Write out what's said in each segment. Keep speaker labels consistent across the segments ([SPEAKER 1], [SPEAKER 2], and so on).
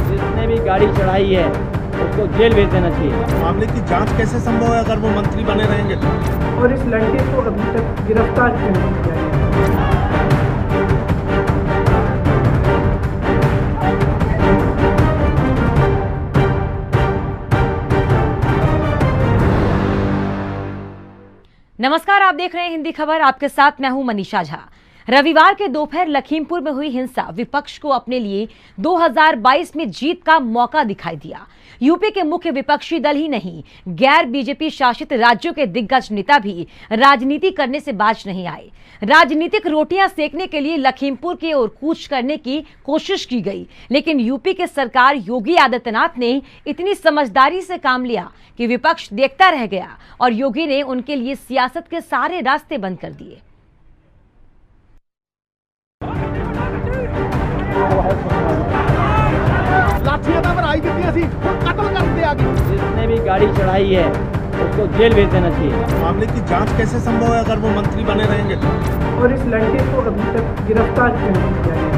[SPEAKER 1] जिसने भी गाड़ी चढ़ाई है उसको जेल भेज देना चाहिए।
[SPEAKER 2] मामले की जांच कैसे संभव है अगर वो मंत्री बने रहेंगे?
[SPEAKER 3] और इस लड़के को अभी तक गिरफ्तार क्यों नहीं किया गया?
[SPEAKER 4] नमस्कार, आप देख रहे हैं हिंदी खबर। आपके साथ मैं हूं मनीषा झा। रविवार के दोपहर लखीमपुर में हुई हिंसा विपक्ष को अपने लिए 2022 में जीत का मौका दिखाई दिया। यूपी के मुख्य विपक्षी दल ही नहीं, गैर बीजेपी शासित राज्यों के दिग्गज नेता भी राजनीति करने से बाज नहीं आए। राजनीतिक रोटियां सेकने के लिए लखीमपुर की ओर कूच करने की कोशिश की गई, लेकिन यूपी के सरकार योगी आदित्यनाथ ने इतनी समझदारी से काम लिया कि विपक्ष देखता रह गया और योगी ने उनके लिए सियासत के सारे रास्ते बंद कर दिए।
[SPEAKER 1] जिसने भी गाड़ी चढ़ाई है उसको जेल भेज देना चाहिए।
[SPEAKER 2] मामले की जांच कैसे संभव है अगर वो मंत्री बने रहेंगे?
[SPEAKER 3] और इस लड़के को अभी तक गिरफ्तार क्यों नहीं किया गया?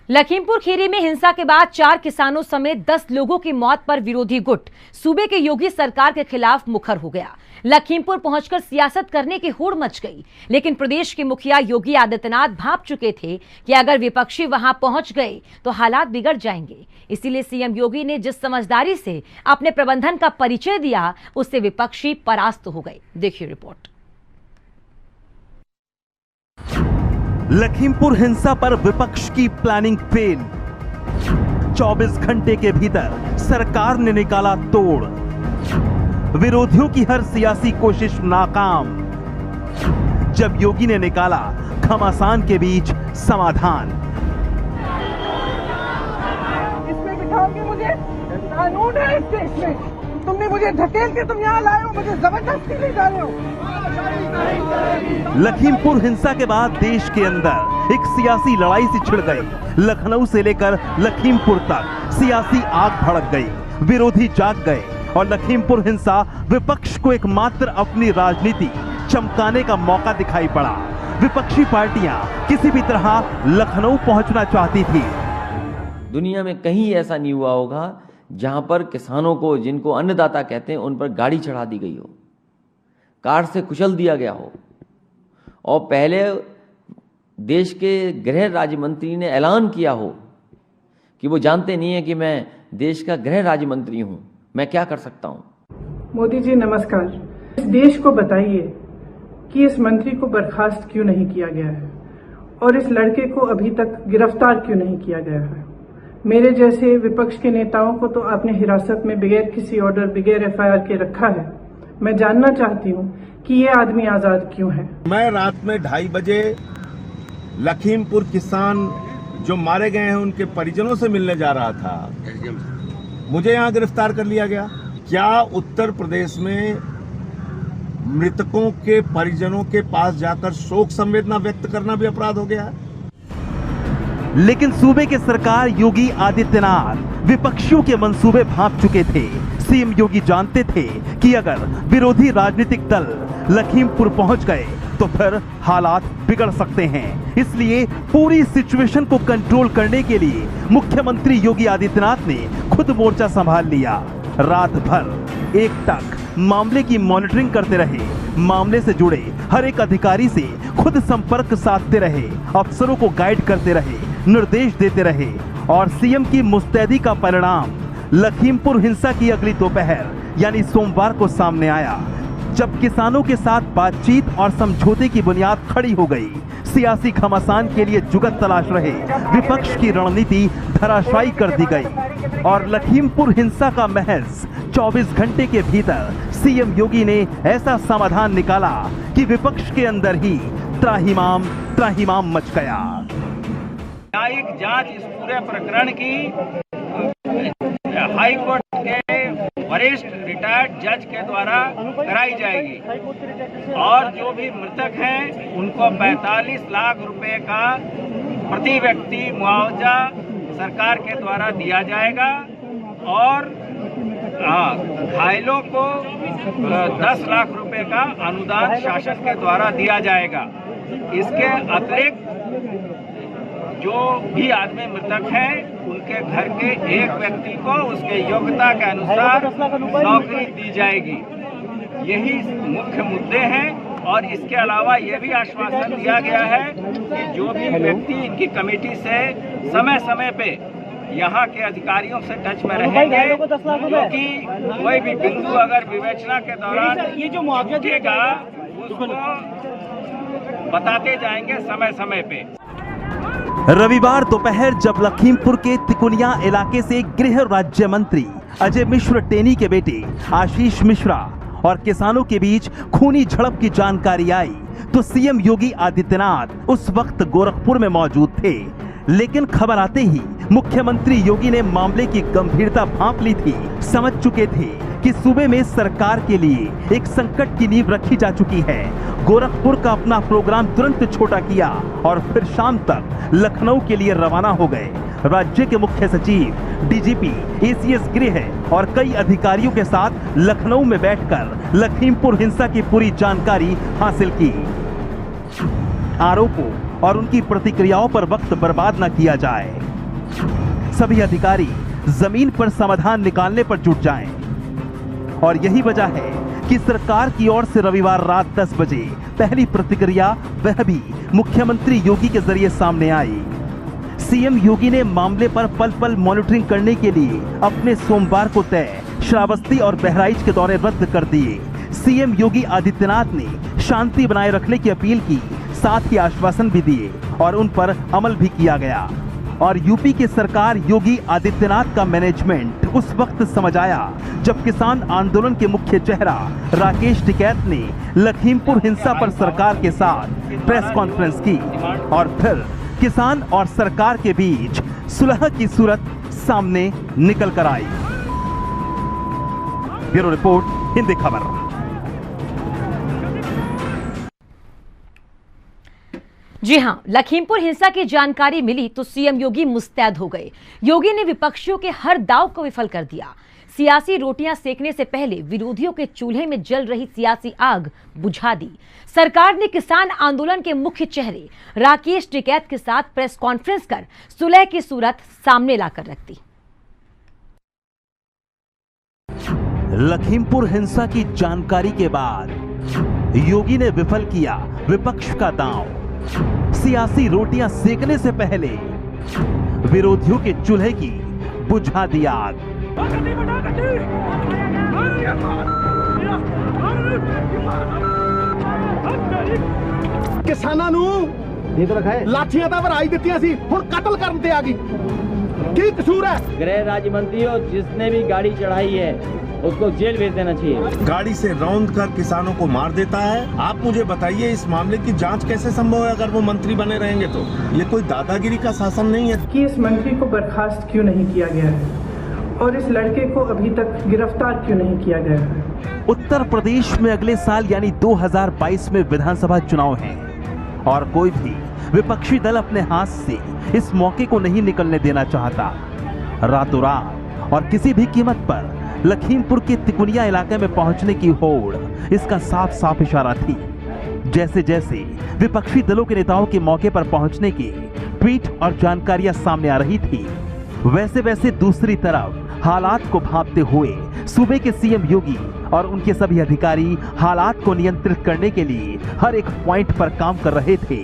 [SPEAKER 4] लखीमपुर खीरी में हिंसा के बाद 4 किसानों समेत 10 लोगों की मौत पर विरोधी गुट सूबे के योगी सरकार के खिलाफ मुखर हो गया। लखीमपुर पहुंचकर सियासत करने की होड़ मच गई, लेकिन प्रदेश के मुखिया योगी आदित्यनाथ भांप चुके थे कि अगर विपक्षी वहां पहुंच गए तो हालात बिगड़ जाएंगे। इसीलिए सीएम योगी ने जिस समझदारी से अपने प्रबंधन का परिचय दिया, उससे विपक्षी परास्त हो गए। देखिए रिपोर्ट।
[SPEAKER 5] लखीमपुर हिंसा पर विपक्ष की प्लानिंग फेल। 24 घंटे के भीतर सरकार ने निकाला तोड़। विरोधियों की हर सियासी कोशिश नाकाम। जब योगी ने निकाला घमासान के बीच समाधान।
[SPEAKER 3] इसमें बिठाओगे मुझे? कानून है इस देश में। तुमने मुझे धकेल के तुम यहाँ लाए हो, मुझे जबरदस्ती ले जा रहे हो।
[SPEAKER 5] लखीमपुर हिंसा के बाद देश के अंदर एक सियासी लड़ाई सी छिड़ गई। लखनऊ से लेकर लखीमपुर तक सियासी आग भड़क गई। विरोधी जाग गए और लखीमपुर हिंसा विपक्ष को एकमात्र अपनी राजनीति चमकाने का मौका दिखाई पड़ा। विपक्षी पार्टियां किसी भी तरह लखनऊ पहुंचना चाहती थी।
[SPEAKER 1] दुनिया में कहीं ऐसा नहीं हुआ होगा जहां पर किसानों को, जिनको अन्नदाता कहते हैं, उन पर गाड़ी चढ़ा दी गई हो, कार से कुचल दिया गया हो। और पहले देश के गृह राज्य मंत्री ने ऐलान किया हो कि वो जानते नहीं है कि मैं देश का गृह राज्य मंत्री हूं, मैं क्या कर सकता हूं।
[SPEAKER 3] मोदी जी नमस्कार। इस देश को बताइए कि इस मंत्री को बर्खास्त क्यों नहीं किया गया है और इस लड़के को अभी तक गिरफ्तार क्यों नहीं किया गया है। मेरे जैसे विपक्ष के नेताओं को तो आपने हिरासत में बगैर किसी ऑर्डर, बगैर एफआईआर के रखा है। मैं जानना चाहती हूँ कि ये आदमी आजाद क्यों है।
[SPEAKER 2] मैं रात में 2:30 बजे लखीमपुर किसान जो मारे गए हैं उनके परिजनों से मिलने जा रहा था। मुझे यहाँ गिरफ्तार कर लिया गया। क्या उत्तर प्रदेश में मृतकों के परिजनों के पास जाकर शोक संवेदना व्यक्त करना भी अपराध हो गया है?
[SPEAKER 5] लेकिन सूबे के सरकार योगी आदित्यनाथ विपक्षियों के मंसूबे भांप चुके थे। सीएम योगी जानते थे कि अगर विरोधी राजनीतिक दल लखीमपुर पहुंच गए तो फिर हालात बिगड़ सकते हैं। इसलिए पूरी सिचुएशन को कंट्रोल करने के लिए मुख्यमंत्री योगी आदित्यनाथ ने खुद मोर्चा संभाल लिया। रात भर एकटक मामले की मॉनिटरिंग करते रहे। मामले से जुड़े हर एक अधिकारी से खुद संपर्क साधते रहे, अफसरों को गाइड करते रहे, निर्देश देते रहे। और सीएम की मुस्तैदी का परिणाम लखीमपुर हिंसा की अगली दोपहर यानी सोमवार को सामने आया, जब किसानों के साथ बातचीत और समझौते की बुनियाद खड़ी हो गई। सियासी घमासान के लिए जुगत तलाश रहे विपक्ष की रणनीति धराशायी कर दी गई और लखीमपुर हिंसा का महज 24 घंटे के भीतर सीएम योगी ने ऐसा समाधान निकाला कि विपक्ष के अंदर ही त्राहिमाम मच गया।
[SPEAKER 6] न्यायिक जांच इस पूरे प्रकरण की हाई कोर्ट के वरिष्ठ रिटायर्ड जज के द्वारा कराई जाएगी और जो भी मृतक हैं उनको 45 लाख रुपए का प्रति व्यक्ति मुआवजा सरकार के द्वारा दिया जाएगा और घायलों को 10 लाख रुपए का अनुदान शासन के द्वारा दिया जाएगा। इसके अतिरिक्त जो भी आदमी मृतक है उनके घर के एक व्यक्ति को उसके योग्यता के अनुसार नौकरी दी जाएगी। यही मुख्य मुद्दे हैं और इसके अलावा ये भी आश्वासन दिया गया है कि जो भी व्यक्ति इनकी कमेटी से समय समय पे यहाँ के अधिकारियों से टच में रहेंगे, क्योंकि कोई भी बिंदु अगर विवेचना के दौरान ये जो मुआवजा देगा उसको बताते जाएंगे समय समय पे।
[SPEAKER 5] रविवार दोपहर जब लखीमपुर के तिकुनिया इलाके से गृह राज्य मंत्री अजय मिश्र टेनी के बेटे आशीष मिश्रा और किसानों के बीच खूनी झड़प की जानकारी आई तो सीएम योगी आदित्यनाथ उस वक्त गोरखपुर में मौजूद थे। लेकिन खबर आते ही मुख्यमंत्री योगी ने मामले की गंभीरता भांप ली थी। समझ चुके थे कि सूबे में सरकार के लिए एक संकट की नींव रखी जा चुकी है। गोरखपुर का अपना प्रोग्राम तुरंत छोटा किया और फिर शाम तक लखनऊ के लिए रवाना हो गए। राज्य के मुख्य सचिव, डीजीपी, एसीएस गृह और कई अधिकारियों के साथ लखनऊ में बैठकर लखीमपुर हिंसा की पूरी जानकारी हासिल की। आरोपों और उनकी प्रतिक्रियाओं पर वक्त बर्बाद न किया जाए। सभी अधिकारी जमीन पर समाधान निकालने पर जुट जाएं। और यही वजह है कि सरकार की ओर से रविवार रात 10 बजे पहली प्रतिक्रिया वह भी मुख्यमंत्री योगी के जरिए सामने आई। सीएम योगी ने मामले पर पल पल मॉनिटरिंग करने के लिए अपने सोमवार को तय श्रावस्ती और बहराइच के दौरे रद्द कर दिए। सीएम योगी आदित्यनाथ ने शांति बनाए रखने की अपील की, साथ ही आश्वासन भी दिए और उन पर अमल भी किया गया। और यूपी की सरकार योगी आदित्यनाथ का मैनेजमेंट उस वक्त समझ आया जब किसान आंदोलन के मुख्य चेहरा राकेश टिकैत ने लखीमपुर हिंसा पर सरकार के साथ प्रेस कॉन्फ्रेंस की और फिर किसान और सरकार के बीच सुलह की सूरत सामने निकल कर आई। ब्यूरो रिपोर्ट, हिंदी खबर।
[SPEAKER 4] जी हां, लखीमपुर हिंसा की जानकारी मिली तो सीएम योगी मुस्तैद हो गए। योगी ने विपक्षियों के हर दाव को विफल कर दिया। सियासी रोटियां सेकने से पहले विरोधियों के चूल्हे में जल रही सियासी आग बुझा दी। सरकार ने किसान आंदोलन के मुख्य चेहरे राकेश टिकैत के साथ प्रेस कॉन्फ्रेंस कर सुलह की सूरत सामने लाकर रख दी।
[SPEAKER 5] लखीमपुर हिंसा की जानकारी के बाद योगी ने विफल किया विपक्ष का दांव। सियासी रोटियां सेकने से पहले विरोधियों के चूल्हे की बुझा दी आग।
[SPEAKER 7] किसानां नूं लाठियां ਤਾਂ ਭਰਾਈ ਦਿੱਤੀਆਂ ਸੀ, ਹੁਣ कत्ल ਕਰਨ ਤੇ ਆ गई। ਕੀ कसूर है?
[SPEAKER 1] गृह राज्य मंत्री हो, जिसने भी गाड़ी चढ़ाई है उसको जेल भेज देना चाहिए।
[SPEAKER 2] गाड़ी से रौंद कर किसानों को मार देता है। आप मुझे बताइए इस मामले की जांच कैसे संभव है अगर वो मंत्री बने रहेंगे तो? ये कोई दादागिरी का शासन नहीं है
[SPEAKER 3] कि इस मंत्री को बर्खास्त क्यों नहीं किया गया है और इस लड़के को अभी तक गिरफ्तार क्यों नहीं किया गया है।
[SPEAKER 5] उत्तर प्रदेश में अगले साल यानी 2022 में विधानसभा चुनाव हैं और कोई भी विपक्षी दल अपने हाथ से इस मौके को नहीं निकलने देना चाहता। रातों रात और किसी भी कीमत पर लखीमपुर के तिकुनिया इलाके में पहुंचने की होड़ इसका साफ साफ इशारा थी। जैसे जैसे विपक्षी दलों के नेताओं के मौके पर पहुंचने की ट्वीट और जानकारियां सामने आ रही थी, वैसे वैसे दूसरी तरफ हालात को भांपते हुए सूबे के सीएम योगी और उनके सभी अधिकारी हालात को नियंत्रित करने के लिए हर एक पॉइंट पर काम कर रहे थे।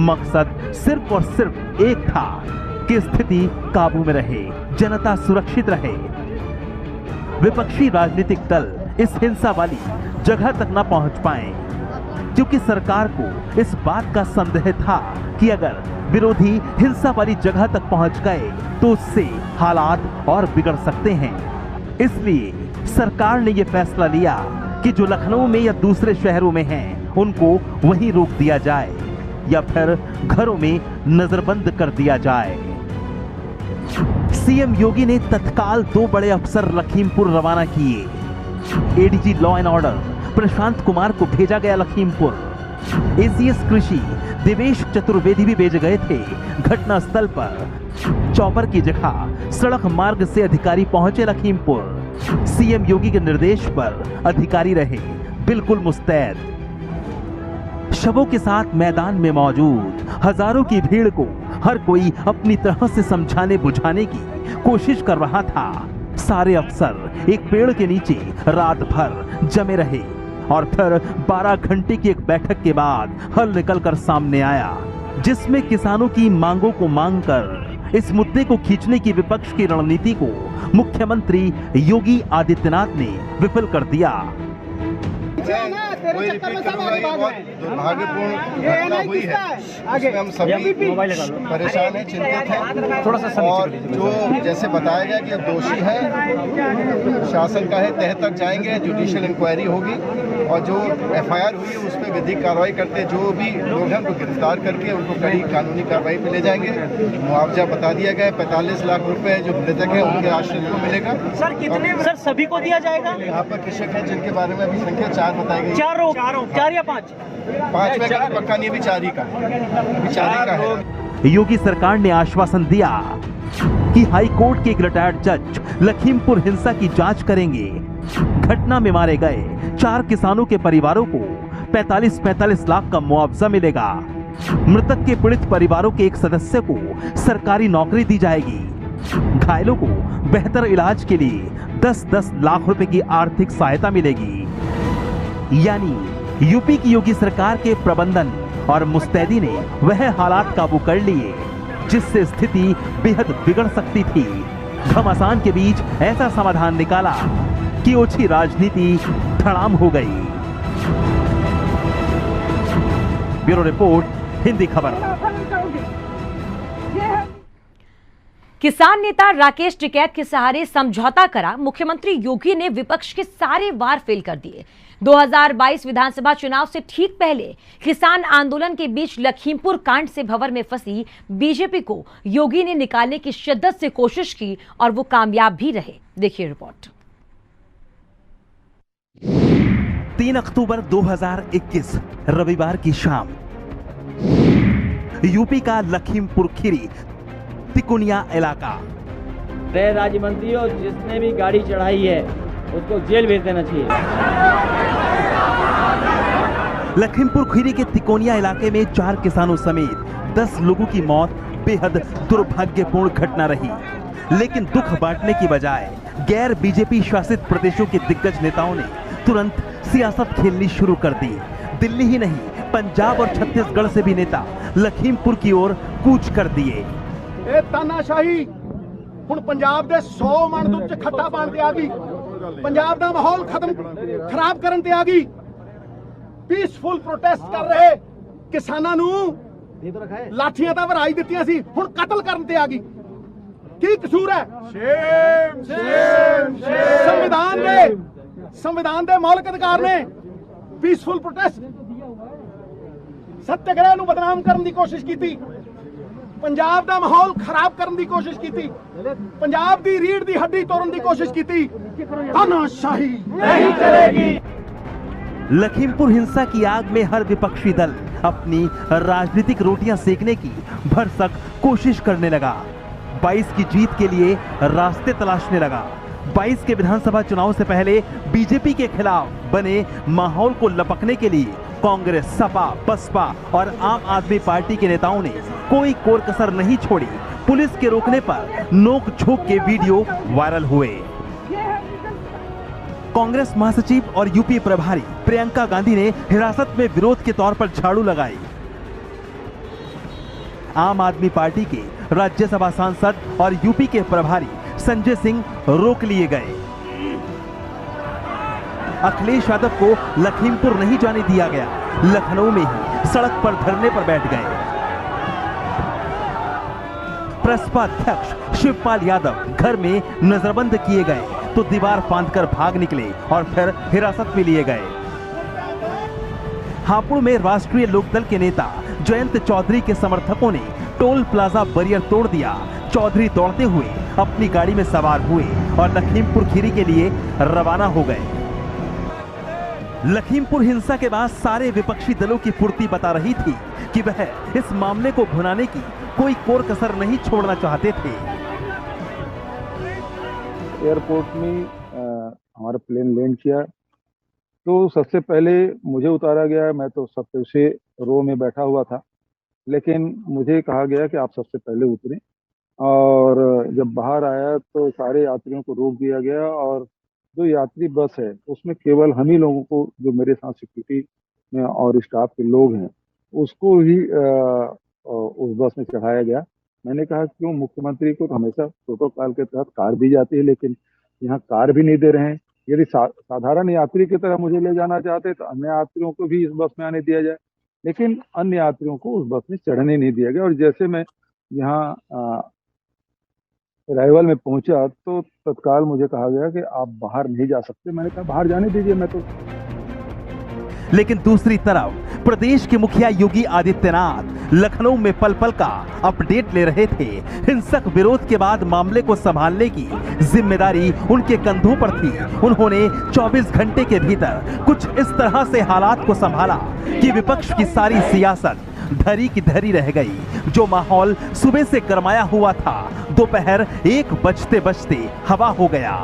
[SPEAKER 5] मकसद सिर्फ और सिर्फ एक था कि स्थिति काबू में रहे, जनता सुरक्षित रहे। विपक्षी राजनीतिक दल इस हिंसा वाली जगह तक न पहुंच पाए क्योंकि सरकार को इस बात का संदेह था कि अगर विरोधी हिंसा वाली जगह तक पहुंच गए तो उससे हालात और बिगड़ सकते हैं। इसलिए सरकार ने यह फैसला लिया कि जो लखनऊ में या दूसरे शहरों में हैं उनको वहीं रोक दिया जाए या फिर घरों में नजरबंद कर दिया जाए। सीएम योगी ने तत्काल 2 बड़े अफसर लखीमपुर रवाना किए। ADG law and order Prashant Kumar को भेजा गया लखीमपुर। एसीएस कृषि देवेश चतुर्वेदी भी भेजे गए थे। घटनास्थल पर चॉपर की जगह सड़क मार्ग से अधिकारी पहुंचे लखीमपुर। सीएम योगी के निर्देश पर अधिकारी रहे बिल्कुल मुस्तैद। शवों के साथ मैदान में मौजूद हजारों की भीड़ को हर कोई अपनी तरह से समझाने बुझाने की कोशिश कर रहा था। सारे अफसर एक पेड़ के नीचे रात भर जमे रहे और फिर 12 घंटे की एक बैठक के बाद हल निकलकर सामने आया, जिसमें किसानों की मांगों को मांगकर इस मुद्दे को खींचने की विपक्ष की रणनीति को मुख्यमंत्री योगी आदित्यनाथ ने विफल कर दिया।
[SPEAKER 8] कोई रिपीट करूंगा, ये बहुत दुर्भाग्यपूर्ण घटना हुई है। इसमें हम सभी परेशान हैं, चिंतित हैं और जो जैसे बताया गया कि दोषी है शासन का है, तह तक जाएंगे, जुडिशियल इंक्वायरी होगी और जो एफआईआर हुई है उस पर विधिक कार्रवाई करते जो भी लोग हैं उनको गिरफ्तार करके उनको कड़ी कानूनी कार्रवाई पे ले जाएंगे। मुआवजा बता दिया गया है 45 लाख रुपए जो मृतक है उनके आश्रित को मिलेगा।
[SPEAKER 9] सर कितने सर सभी को दिया जाएगा?
[SPEAKER 8] यहाँ पर कृषक है जिनके बारे में अभी संख्या 4 बताई गई।
[SPEAKER 9] 4 या 5?
[SPEAKER 8] 5 में का पक्का नहीं, अभी 4 ही का है।
[SPEAKER 5] योगी सरकार ने आश्वासन दिया कि हाई कोर्ट के एक रिटायर्ड जज लखीमपुर हिंसा की जांच करेंगे। घटना में मारे गए 4 किसानों के परिवारों को 45 लाख का मुआवजा मिलेगा। मृतक के पीड़ित परिवारों के एक सदस्य को सरकारी नौकरी दी जाएगी। घायलों को बेहतर इलाज के लिए 10-10 लाख रुपए की आर्थिक सहायता मिलेगी। यानी यूपी की योगी सरकार के प्रबंधन और मुस्तैदी ने वह हालात काबू कर लिए जिससे स्थिति बेहद बिगड़ सकती थी। घमासान के बीच ऐसा समाधान निकाला कि ओछी राजनीति धड़ाम हो गई। ब्यूरो रिपोर्ट, हिंदी खबर।
[SPEAKER 4] किसान नेता राकेश टिकैत के सहारे समझौता करा मुख्यमंत्री योगी ने विपक्ष के सारे वार फेल कर दिए। 2022 विधानसभा चुनाव से ठीक पहले किसान आंदोलन के बीच लखीमपुर कांड से भंवर में फंसी बीजेपी को योगी ने निकालने की शिद्दत से कोशिश की और वो कामयाब भी रहे। देखिए रिपोर्ट।
[SPEAKER 5] 3 अक्टूबर 2021 रविवार की शाम यूपी का लखीमपुर खीरी तिकोनिया इलाका।
[SPEAKER 1] गृह राज्य मंत्री और जिसने भी गाड़ी चढ़ाई है उसको जेल भेज देना चाहिए।
[SPEAKER 5] लखीमपुर खीरी के तिकोनिया इलाके में 4 किसानों समेत 10 लोगों की मौत बेहद दुर्भाग्यपूर्ण घटना रही। लेकिन दुख बांटने की बजाय गैर बीजेपी शासित प्रदेशों के दिग्गज नेताओं ने तुरंत सियासत खेलनी शुरू कर दी। दिल्ली ही नहीं, पंजाब और छत्तीसगढ़ से भी नेता लखीमपुर की ओर कूच कर दिए।
[SPEAKER 7] तानाशाही ਹੁਣ ਪੰਜਾਬ ਦੇ 100 ਮਣ ਦੁੱਧ ਚ ਖੱਟਾ ਪਾਣ ਤੇ ਆ ਗਈ। ਪੰਜਾਬ ਦਾ ਮਾਹੌਲ ਖਰਾਬ ਕਰਨ ਤੇ ਆ ਗਈ। ਪੀਸਫੁਲ ਪ੍ਰੋਟੈਸਟ ਕਰ ਰਹੇ ਕਿਸਾਨਾਂ ਨੂੰ ਲਾਠੀਆਂ ਤਾਂ ਵਰਾਈ ਦਿੱਤੀਆਂ ਸੀ, ਹੁਣ ਕਤਲ ਕਰਨ ਤੇ ਆ ਗਈ। ਕੀ ਕਸੂਰ ਹੈ? ਸੰਵਿਧਾਨ ਦੇ ਮੌਲਿਕ ਅਧਿਕਾਰ ਨੇ। ਪੀਸਫੁਲ ਪ੍ਰੋਟੈਸਟ ਸੱਤਿਆਗ੍ਰਹਿ ਨੂੰ ਬਦਨਾਮ ਕਰਨ ਦੀ ਕੋਸ਼ਿਸ਼ ਕੀਤੀ। पंजाब दा माहौल खराब करने की कोशिश की, पंजाब दी रीढ़ दी हड्डी तोड़ने की कोशिश की। तानाशाही नहीं चलेगी।
[SPEAKER 5] लखीमपुर हिंसा की आग में हर विपक्षी दल अपनी राजनीतिक रोटियां सेकने की भरसक कोशिश करने लगा। 22 की जीत के लिए रास्ते तलाशने लगा। 22 के विधानसभा चुनाव से पहले बीजेपी के खिलाफ बने माहौल को लपकने के लिए कांग्रेस, सपा, बसपा और आम आदमी पार्टी के नेताओं ने कोई कोर कसर नहीं छोड़ी। पुलिस के रोकने पर नोक झोंक के वीडियो वायरल हुए। कांग्रेस महासचिव और यूपी प्रभारी प्रियंका गांधी ने हिरासत में विरोध के तौर पर झाड़ू लगाई। आम आदमी पार्टी के राज्यसभा सांसद और यूपी के प्रभारी संजय सिंह रोक लिए गए। अखिलेश यादव को लखीमपुर नहीं जाने दिया गया। लखनऊ में ही सड़क पर धरने पर बैठ गए। प्रसपा अध्यक्ष शिवपाल यादव घर में नजरबंद किए गए तो दीवार फांदकर भाग निकले और फिर हिरासत में लिए गए। हापुड़ में राष्ट्रीय लोकदल के नेता जयंत चौधरी के समर्थकों ने टोल प्लाजा बैरियर तोड़ दिया। चौधरी दौड़ते हुए अपनी गाड़ी में सवार हुए और लखीमपुर खीरी के लिए रवाना हो गए। लखीमपुर हिंसा के बाद सारे विपक्षी दलों की फुर्ती बता रही थी कि वह इस मामले को भुनाने की कोई कोर कसर नहीं छोड़ना चाहते थे।
[SPEAKER 10] एयरपोर्ट में हमारा प्लेन लैंड किया तो सबसे पहले मुझे उतारा गया। मैं तो सबसे रो में बैठा हुआ था, लेकिन मुझे कहा गया कि आप सबसे पहले उतरें। और जब बाहर आया तो सारे यात्रियों को रोक दिया गया और जो यात्री बस है उसमें केवल हम ही लोगों को, जो मेरे साथ सिक्योरिटी में और स्टाफ के लोग हैं, उसको ही उस बस में चढ़ाया गया। मैंने कहा क्यों, मुख्यमंत्री को तो हमेशा प्रोटोकॉल के तहत कार दी जाती है, लेकिन यहाँ कार भी नहीं दे रहे हैं। यदि साधारण यात्री की तरह मुझे ले जाना चाहते तो अन्य यात्रियों को भी इस बस में आने दिया जाए, लेकिन अन्य यात्रियों को उस बस में चढ़ने नहीं दिया गया। और जैसे मैं यहाँ अराइवल में पहुंचा तो तत्काल मुझे कहा गया कि आप बाहर नहीं जा सकते। मैंने कहा बाहर जाने दीजिए, मैं तो।
[SPEAKER 5] लेकिन दूसरी तरफ प्रदेश के मुखिया योगी आदित्यनाथ लखनऊ में पल पल का अपडेट ले रहे थे। हिंसक विरोध के बाद मामले को संभालने की जिम्मेदारी उनके कंधों पर थी। उन्होंने 24 घंटे के भीतर कुछ इस तरह से हालात को संभाला कि विपक्ष की सारी सियासत धरी की धरी रह गई। जो माहौल सुबह से गरमाया हुआ था, दोपहर 1 बजते बजते हवा हो गया।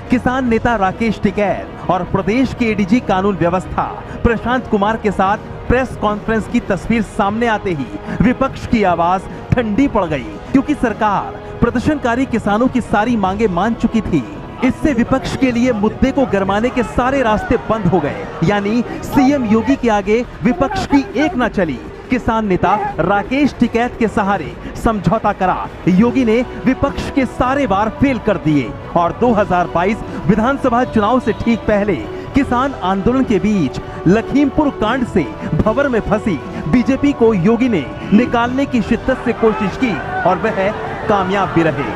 [SPEAKER 5] किसान नेता राकेश टिकैत और प्रदेश के एडीजी कानून व्यवस्था प्रशांत कुमार के साथ प्रेस कॉन्फ्रेंस की तस्वीर सामने आते ही विपक्ष की आवाज ठंडी पड़ गई, क्योंकि सरकार प्रदर्शनकारी किसानों की सारी मांगे मान चुकी थी। इससे विपक्ष के लिए मुद्दे को गरमाने के सारे रास्ते बंद हो गए। यानी सीएम योगी के आगे विपक्ष की एक न चली। किसान नेता राकेश टिकैत के सहारे समझौता करा। योगी ने विपक्ष के सारे वार फेल कर दिए और 2022 विधानसभा चुनाव से ठीक पहले किसान आंदोलन के बीच लखीमपुर कांड से भंवर में फंसी बीजेपी को योगी ने निकालने की शिद्दत से कोशिश की और वह कामयाब भी रहे।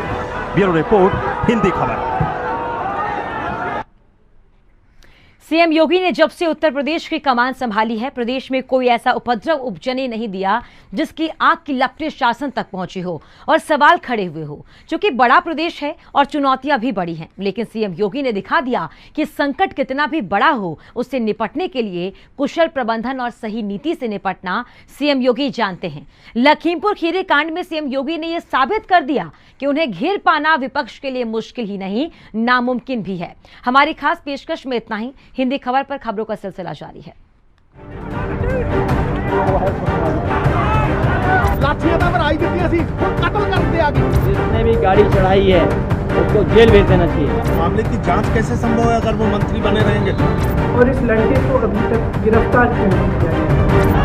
[SPEAKER 5] ब्यूरो रिपोर्ट, हिंदी खबर।
[SPEAKER 4] सीएम योगी ने जब से उत्तर प्रदेश की कमान संभाली है, प्रदेश में कोई ऐसा उपद्रव उपजने नहीं दिया जिसकी आग की लपटें शासन तक पहुंची हो और सवाल खड़े हुए हो। चूंकि बड़ा प्रदेश है और चुनौतियां भी बड़ी हैं, लेकिन सीएम योगी ने दिखा दिया कि संकट कितना भी बड़ा हो, उससे निपटने के लिए कुशल प्रबंधन और सही नीति से निपटना सीएम योगी जानते हैं। लखीमपुर खीरी कांड में सीएम योगी ने यह साबित कर दिया कि उन्हें घेर पाना विपक्ष के लिए मुश्किल ही नहीं, नामुमकिन भी है। हमारी खास पेशकश में इतना ही। हिंदी खबर पर खबरों का सिलसिला जारी है।
[SPEAKER 1] जिसने भी गाड़ी चढ़ाई है उसको जेल भेज देना चाहिए।
[SPEAKER 2] मामले की जांच कैसे संभव है अगर वो मंत्री बने रहेंगे?
[SPEAKER 3] और इस लड़के को अभी तक गिरफ्तार क्यों नहीं किया गया?